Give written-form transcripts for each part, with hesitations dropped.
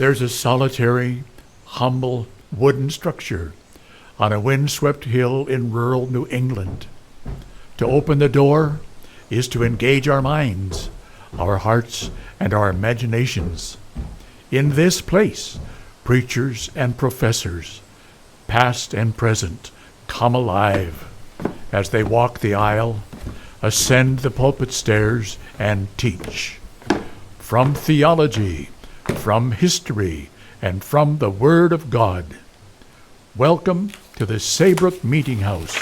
There's a solitary, humble wooden structure on a windswept hill in rural New England. To open the door is to engage our minds, our hearts, and our imaginations. In this place, preachers and professors, past and present, come alive as they walk the aisle, ascend the pulpit stairs, and teach. From theology, from history, and from the Word of God. Welcome to the Saybrook Meetinghouse,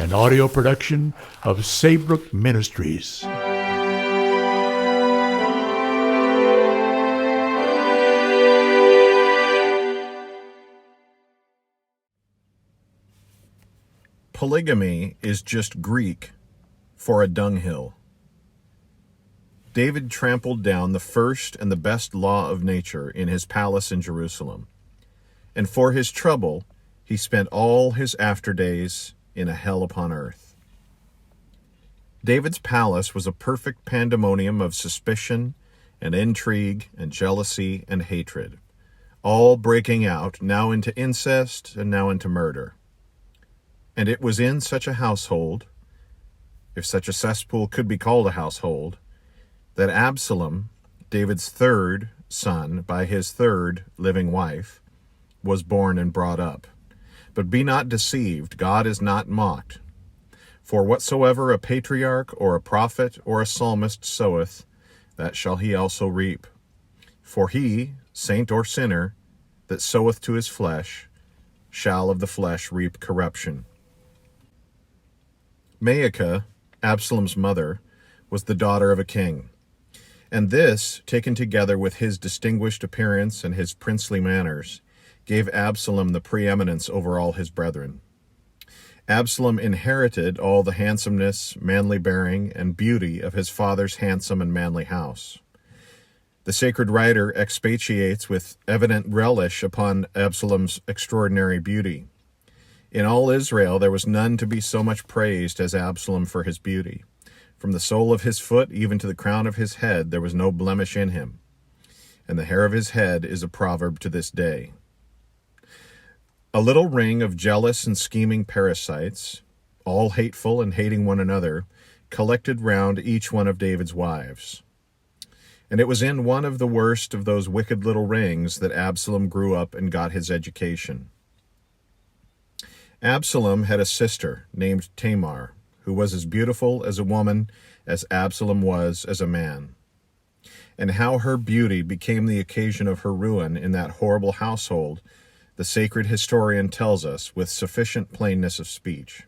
an audio production of Saybrook Ministries. Polygamy is just Greek for a dunghill. David trampled down the first and the best law of nature in his palace in Jerusalem, and for his trouble he spent all his afterdays in a hell upon earth. David's palace was a perfect pandemonium of suspicion and intrigue and jealousy and hatred, all breaking out now into incest and now into murder. And it was in such a household, if such a cesspool could be called a household, that Absalom, David's third son by his third living wife, was born and brought up. But be not deceived, God is not mocked. For whatsoever a patriarch or a prophet or a psalmist soweth, that shall he also reap. For he, saint or sinner, that soweth to his flesh, shall of the flesh reap corruption. Maacah, Absalom's mother, was the daughter of a king. And this, taken together with his distinguished appearance and his princely manners, gave Absalom the preeminence over all his brethren. Absalom inherited all the handsomeness, manly bearing, and beauty of his father's handsome and manly house. The sacred writer expatiates with evident relish upon Absalom's extraordinary beauty. In all Israel there was none to be so much praised as Absalom for his beauty. From the sole of his foot even to the crown of his head there was no blemish in him. And the hair of his head is a proverb to this day. A little ring of jealous and scheming parasites, all hateful and hating one another, collected round each one of David's wives. And it was in one of the worst of those wicked little rings that Absalom grew up and got his education. Absalom had a sister named Tamar, who was as beautiful as a woman as Absalom was as a man. And how her beauty became the occasion of her ruin in that horrible household, the sacred historian tells us with sufficient plainness of speech.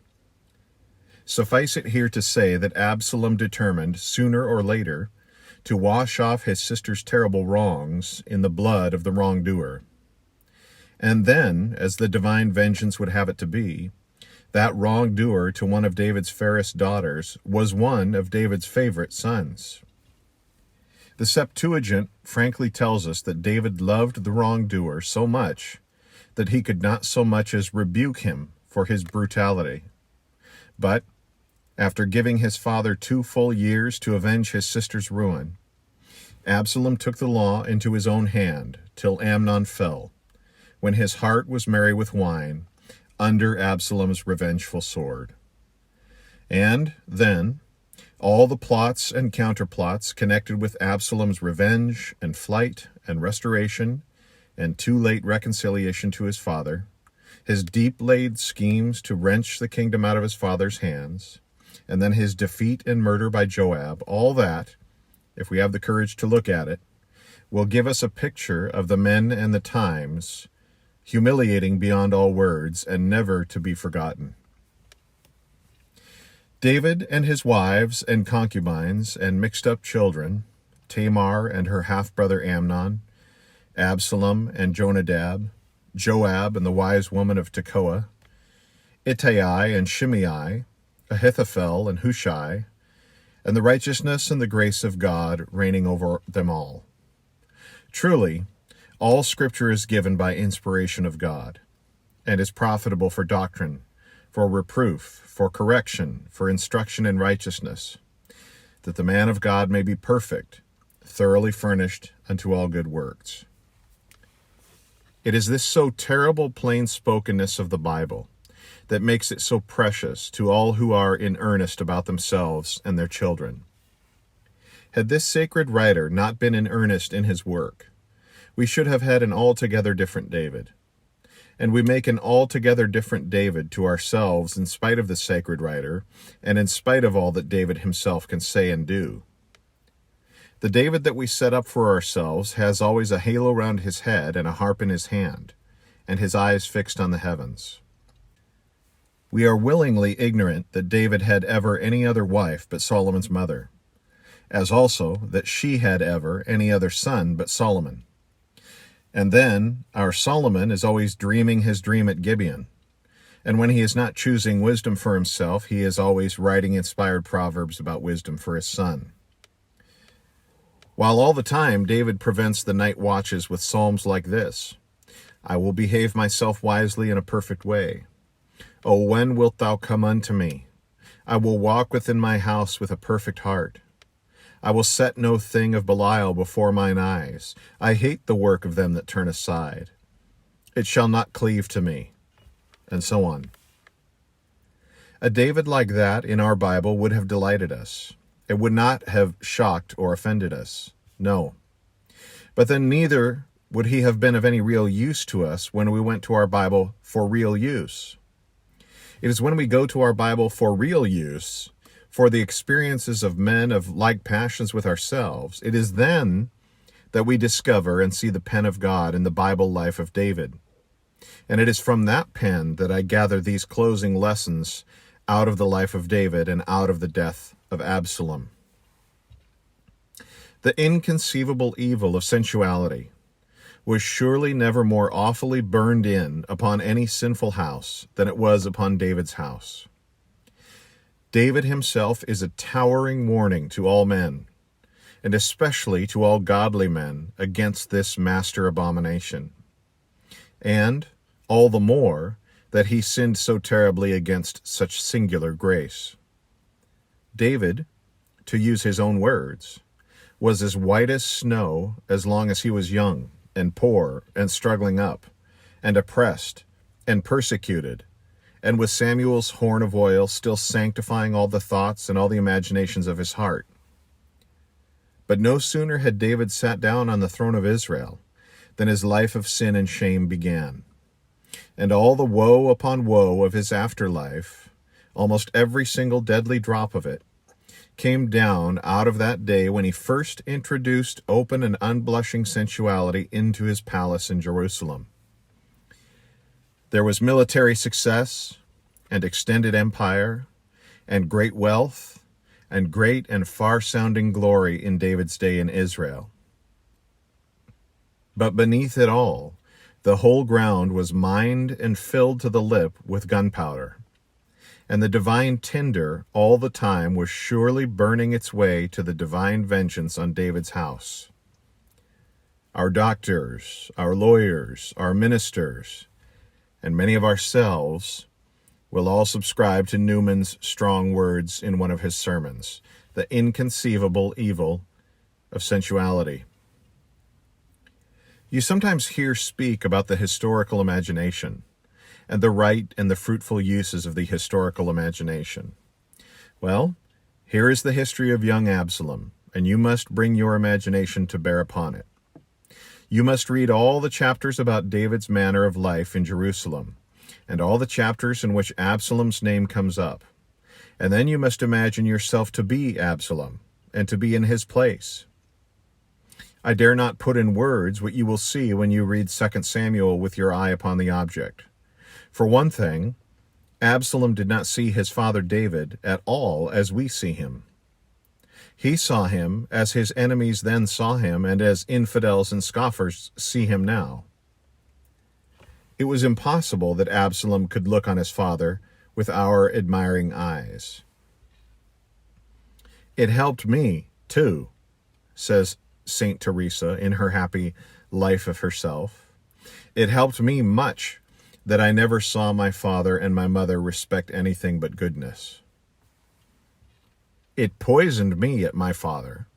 Suffice it here to say that Absalom determined, sooner or later, to wash off his sister's terrible wrongs in the blood of the wrongdoer. And then, as the divine vengeance would have it to be, that wrongdoer to one of David's fairest daughters was one of David's favorite sons. The Septuagint frankly tells us that David loved the wrongdoer so much that he could not so much as rebuke him for his brutality. But, after giving his father 2 full years to avenge his sister's ruin, Absalom took the law into his own hand till Amnon fell, when his heart was merry with wine, under Absalom's revengeful sword. And then, all the plots and counterplots connected with Absalom's revenge and flight and restoration and too late reconciliation to his father, his deep-laid schemes to wrench the kingdom out of his father's hands, and then his defeat and murder by Joab, all that, if we have the courage to look at it, will give us a picture of the men and the times, humiliating beyond all words and never to be forgotten. David and his wives and concubines and mixed-up children, Tamar and her half-brother Amnon, Absalom and Jonadab, Joab and the wise woman of Tekoa, Ittai and Shimei, Ahithophel and Hushai, and the righteousness and the grace of God reigning over them all. Truly, all Scripture is given by inspiration of God, and is profitable for doctrine, for reproof, for correction, for instruction in righteousness, that the man of God may be perfect, thoroughly furnished unto all good works. It is this so terrible plain-spokenness of the Bible that makes it so precious to all who are in earnest about themselves and their children. Had this sacred writer not been in earnest in his work, we should have had an altogether different David. And we make an altogether different David to ourselves in spite of the sacred writer and in spite of all that David himself can say and do. The David that we set up for ourselves has always a halo round his head and a harp in his hand, and his eyes fixed on the heavens. We are willingly ignorant that David had ever any other wife but Solomon's mother, as also that she had ever any other son but Solomon. And then our Solomon is always dreaming his dream at Gibeon, and when he is not choosing wisdom for himself, he is always writing inspired proverbs about wisdom for his son. While all the time David prevents the night watches with psalms like this: I will behave myself wisely in a perfect way. O when wilt thou come unto me? I will walk within my house with a perfect heart. I will set no thing of Belial before mine eyes. I hate the work of them that turn aside. It shall not cleave to me. And so on. A David like that in our Bible would have delighted us. It would not have shocked or offended us. No. But then neither would he have been of any real use to us when we went to our Bible for real use. It is when we go to our Bible for real use, for the experiences of men of like passions with ourselves, it is then that we discover and see the pen of God in the Bible life of David. And it is from that pen that I gather these closing lessons out of the life of David and out of the death of Absalom. The inconceivable evil of sensuality was surely never more awfully burned in upon any sinful house than it was upon David's house. David himself is a towering warning to all men, and especially to all godly men, against this master abomination. And all the more that he sinned so terribly against such singular grace. David, to use his own words, was as white as snow as long as he was young and poor and struggling up and oppressed and persecuted, and with Samuel's horn of oil still sanctifying all the thoughts and all the imaginations of his heart. But no sooner had David sat down on the throne of Israel than his life of sin and shame began. And all the woe upon woe of his afterlife, almost every single deadly drop of it, came down out of that day when he first introduced open and unblushing sensuality into his palace in Jerusalem. There was military success and extended empire and great wealth and great and far-sounding glory in David's day in Israel. But beneath it all, the whole ground was mined and filled to the lip with gunpowder, and the divine tinder all the time was surely burning its way to the divine vengeance on David's house. Our doctors, our lawyers, our ministers, and many of ourselves will all subscribe to Newman's strong words in one of his sermons, the inconceivable evil of sensuality. You sometimes hear speak about the historical imagination and the right and the fruitful uses of the historical imagination. Well, here is the history of young Absalom, and you must bring your imagination to bear upon it. You must read all the chapters about David's manner of life in Jerusalem, and all the chapters in which Absalom's name comes up. And then you must imagine yourself to be Absalom, and to be in his place. I dare not put in words what you will see when you read 2 Samuel with your eye upon the object. For one thing, Absalom did not see his father David at all as we see him. He saw him as his enemies then saw him, and as infidels and scoffers see him now. It was impossible that Absalom could look on his father with our admiring eyes. It helped me, too, says Saint Teresa in her happy life of herself. It helped me much that I never saw my father and my mother respect anything but goodness. It poisoned me at my father,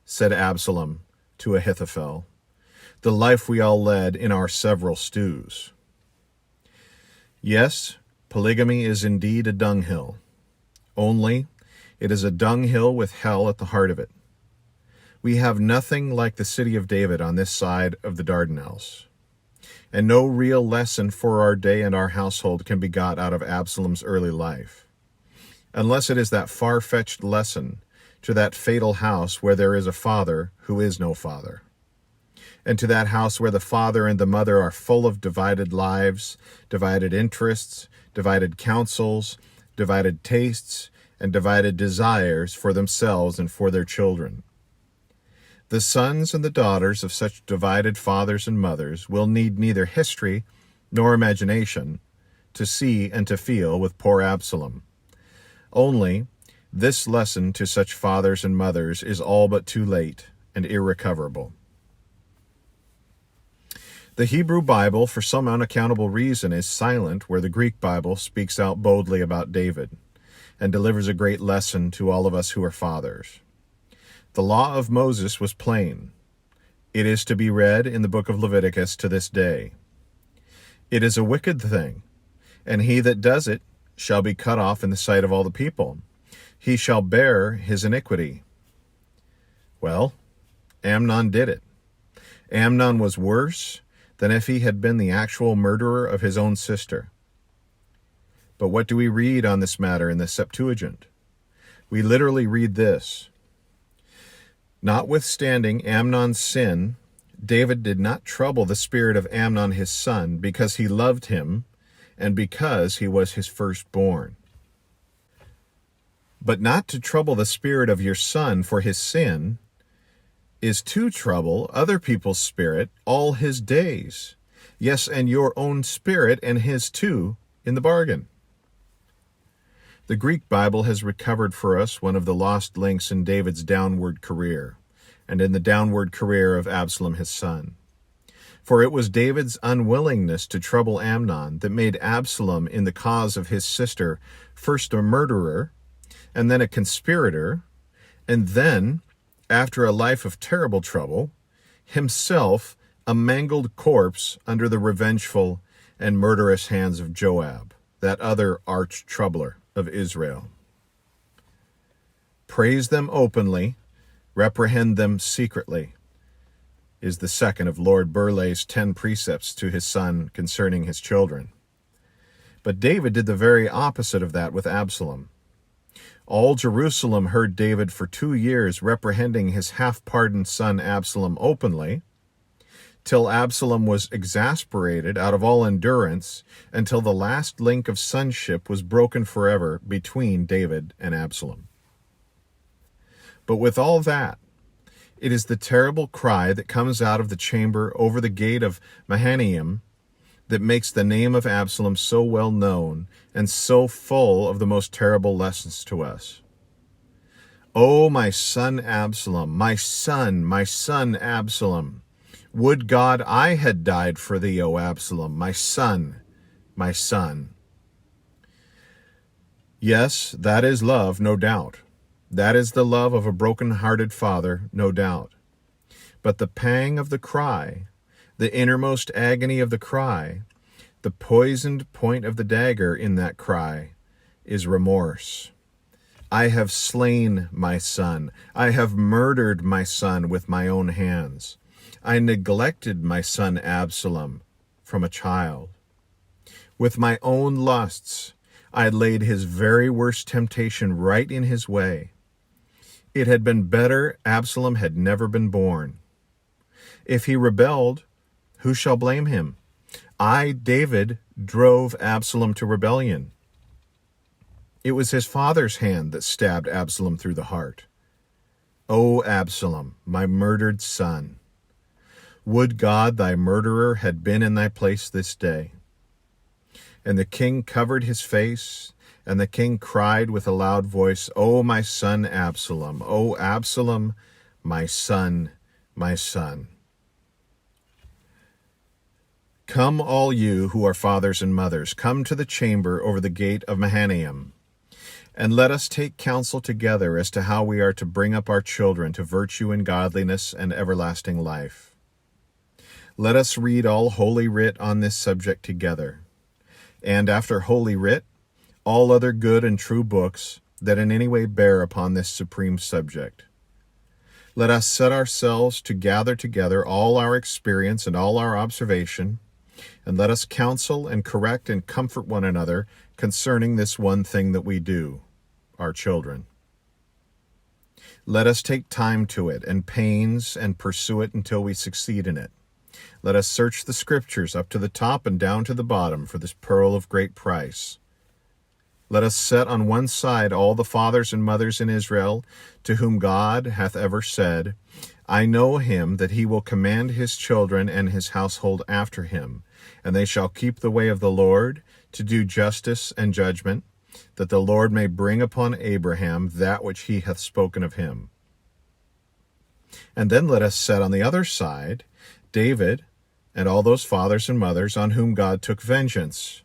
said Absalom to Ahithophel, the life we all led in our several stews. Yes, polygamy is indeed a dunghill. Only, it is a dunghill with hell at the heart of it. We have nothing like the city of David on this side of the Dardanelles, and no real lesson for our day and our household can be got out of Absalom's early life, unless it is that far-fetched lesson to that fatal house where there is a father who is no father, and to that house where the father and the mother are full of divided lives, divided interests, divided counsels, divided tastes, and divided desires for themselves and for their children. The sons and the daughters of such divided fathers and mothers will need neither history nor imagination to see and to feel with poor Absalom. Only, this lesson to such fathers and mothers is all but too late and irrecoverable. The Hebrew Bible, for some unaccountable reason, is silent where the Greek Bible speaks out boldly about David and delivers a great lesson to all of us who are fathers. The law of Moses was plain. It is to be read in the book of Leviticus to this day. It is a wicked thing, and he that does it shall be cut off in the sight of all the people. He shall bear his iniquity. Well, Amnon did it. Amnon was worse than if he had been the actual murderer of his own sister. But what do we read on this matter in the Septuagint? We literally read this: "Notwithstanding Amnon's sin, David did not trouble the spirit of Amnon his son, because he loved him, and because he was his firstborn." But not to trouble the spirit of your son for his sin is to trouble other people's spirit all his days. Yes, and your own spirit and his too in the bargain. The Greek Bible has recovered for us one of the lost links in David's downward career, and in the downward career of Absalom his son. For it was David's unwillingness to trouble Amnon that made Absalom, in the cause of his sister, first a murderer, and then a conspirator, and then, after a life of terrible trouble, himself a mangled corpse under the revengeful and murderous hands of Joab, that other arch-troubler of Israel. Praise them openly, reprehend them secretly, is the second of Lord Burleigh's 10 precepts to his son concerning his children. But David did the very opposite of that with Absalom. All Jerusalem heard David for 2 years reprehending his half-pardoned son Absalom openly, till Absalom was exasperated out of all endurance, until the last link of sonship was broken forever between David and Absalom. But with all that, it is the terrible cry that comes out of the chamber over the gate of Mahanaim that makes the name of Absalom so well known and so full of the most terrible lessons to us. "O my son Absalom, my son Absalom, would God I had died for thee, O Absalom, my son, my son." Yes, that is love, no doubt. That is the love of a broken-hearted father, no doubt. But the pang of the cry, the innermost agony of the cry, the poisoned point of the dagger in that cry, is remorse. I have slain my son. I have murdered my son with my own hands. I neglected my son Absalom from a child. With my own lusts, I laid his very worst temptation right in his way. It had been better Absalom had never been born. If he rebelled, who shall blame him? I, David, drove Absalom to rebellion. It was his father's hand that stabbed Absalom through the heart. O Absalom, my murdered son, would God thy murderer had been in thy place this day. And the king covered his face, and the king cried with a loud voice, O my son Absalom, O Absalom, my son, my son. Come all you who are fathers and mothers, come to the chamber over the gate of Mahanaim, and let us take counsel together as to how we are to bring up our children to virtue and godliness and everlasting life. Let us read all Holy Writ on this subject together, and after Holy Writ, all other good and true books that in any way bear upon this supreme subject. Let us set ourselves to gather together all our experience and all our observation, and let us counsel and correct and comfort one another concerning this one thing that we do, our children. Let us take time to it and pains and pursue it until we succeed in it. Let us search the Scriptures up to the top and down to the bottom for this pearl of great price. Let us set on one side all the fathers and mothers in Israel, to whom God hath ever said, I know him that he will command his children and his household after him, and they shall keep the way of the Lord, to do justice and judgment, that the Lord may bring upon Abraham that which he hath spoken of him. And then let us set on the other side David and all those fathers and mothers on whom God took vengeance,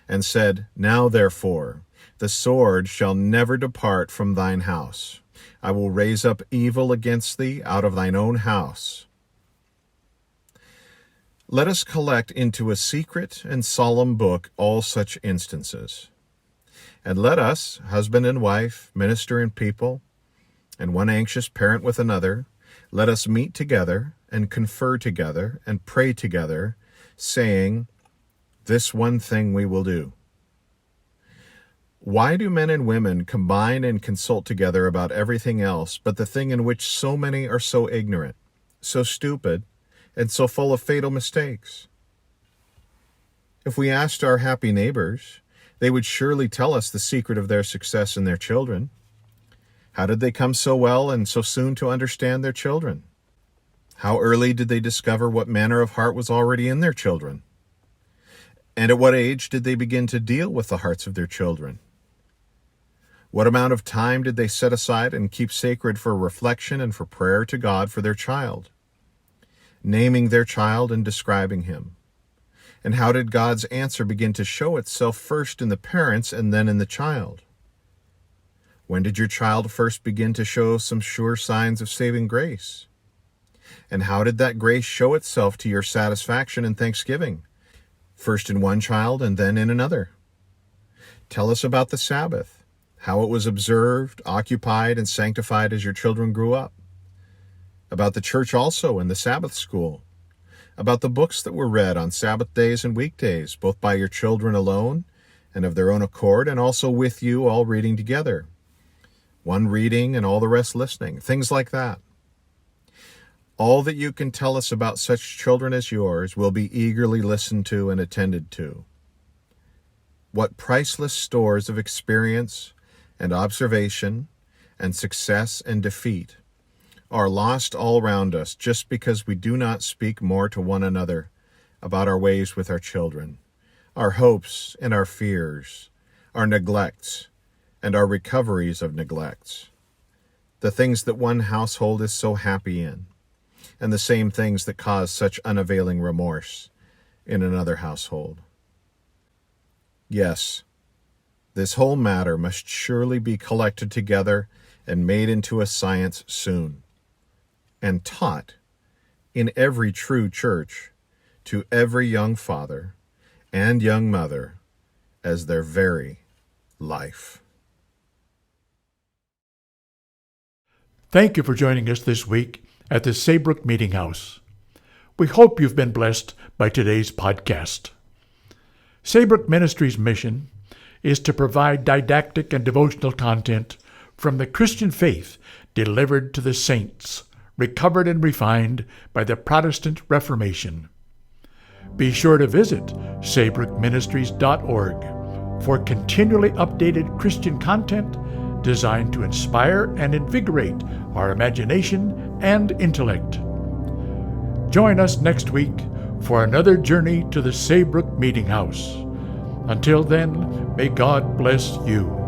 and said, Now therefore the sword shall never depart from thine house. I will raise up evil against thee out of thine own house. Let us collect into a secret and solemn book all such instances. And let us, husband and wife, minister and people, and one anxious parent with another, let us meet together and confer together and pray together, saying, This one thing we will do. Why do men and women combine and consult together about everything else but the thing in which so many are so ignorant, so stupid, and so full of fatal mistakes? If we asked our happy neighbors, they would surely tell us the secret of their success in their children. How did they come so well and so soon to understand their children? How early did they discover what manner of heart was already in their children? And at what age did they begin to deal with the hearts of their children? What amount of time did they set aside and keep sacred for reflection and for prayer to God for their child, naming their child and describing him? And how did God's answer begin to show itself first in the parents and then in the child? When did your child first begin to show some sure signs of saving grace? And how did that grace show itself to your satisfaction and thanksgiving, first in one child and then in another? Tell us about the Sabbath, how it was observed, occupied, and sanctified as your children grew up. About the church also and the Sabbath school. About the books that were read on Sabbath days and weekdays, both by your children alone and of their own accord, and also with you all reading together. One reading and all the rest listening, things like that. All that you can tell us about such children as yours will be eagerly listened to and attended to. What priceless stores of experience and observation and success and defeat are lost all round us just because we do not speak more to one another about our ways with our children, our hopes and our fears, our neglects and our recoveries of neglects, the things that one household is so happy in, and the same things that cause such unavailing remorse in another household. Yes, this whole matter must surely be collected together and made into a science soon, and taught in every true church to every young father and young mother as their very life. Thank you for joining us this week at the Saybrook Meetinghouse. We hope you've been blessed by today's podcast. Saybrook Ministries' mission is to provide didactic and devotional content from the Christian faith delivered to the saints, recovered and refined by the Protestant Reformation. Be sure to visit saybrookministries.org for continually updated Christian content designed to inspire and invigorate our imagination and intellect. Join us next week for another journey to the Saybrook Meetinghouse. Until then, may God bless you.